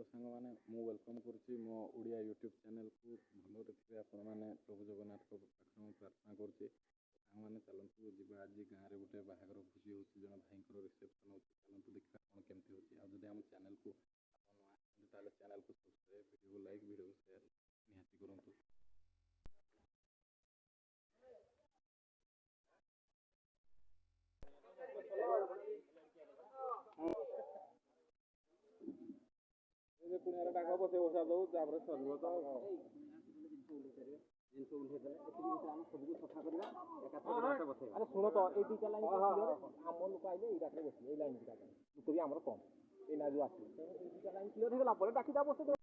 ସାଙ୍ଗମାନେ ମୁଁ ୱେଲକମ୍ କରୁଛି ମୋ ଓଡ଼ିଆ ୟୁଟ୍ୟୁବ୍ ଚ୍ୟାନେଲ୍କୁ। ଭଲରେ ଥିବେ ଆପଣମାନେ ପ୍ରଭୁ ଜଗନ୍ନାଥଙ୍କ ପାଖରେ ମୁଁ ପ୍ରାର୍ଥନା କରୁଛି। ସାଙ୍ଗମାନେ ଚାଲନ୍ତୁ ଯିବା, ଆଜି ଗାଁରେ ଗୋଟେ ବାହାଘର ଭୋଜି ହେଉଛି, ଜଣେ ଭାଇଙ୍କର ରିସେପ୍ସନ୍ ହେଉଛି। ଚାଲନ୍ତୁ ଦେଖିବା କ'ଣ କେମିତି ହେଉଛି। ଆଉ ଯଦି ଆମ ଚ୍ୟାନେଲ୍କୁ ଆପଣ ନୂଆ ଆସିଛନ୍ତି ତାହେଲେ ଚ୍ୟାନେଲ୍କୁ ସବସ୍କ୍ରାଇବ୍, ଭିଡ଼ିଓକୁ ଲାଇକ୍, ଭିଡ଼ିଓକୁ ସେୟାର ନିହାତି କରନ୍ତୁ। କୁଣିଆର ଡାକ ବସେଇ ବସା ଦଉ, ତାପରେ ସରିବ ତ ଜିନିଷ ଉଠେଇ ଦେଲେ ଏତିକି ଭିତରେ ଆମେ ସବୁକୁ ସଫା କରିବା। ଏକାଥରେ ଆରେ ଶୁଣ ତ, ଏଇ ଦୁଇଟା ଲାଇନ୍ ଆମ ଲୋକ ଆଇଲେ ଏଇ ରାତିରେ ବସିବେ। ଏଇ ଲାଇନ୍ ଦୁଇଟା ଲୋକ ବି ଆମର କମ୍, ଏଇ ନା ଯୋଉ ଆସିବେ। ଏଇ ଦୁଇଟା ଲାଇନ୍ କ୍ଲିୟର ହେଇଗଲା ପରେ ଡାକିଦା ବସେଇ।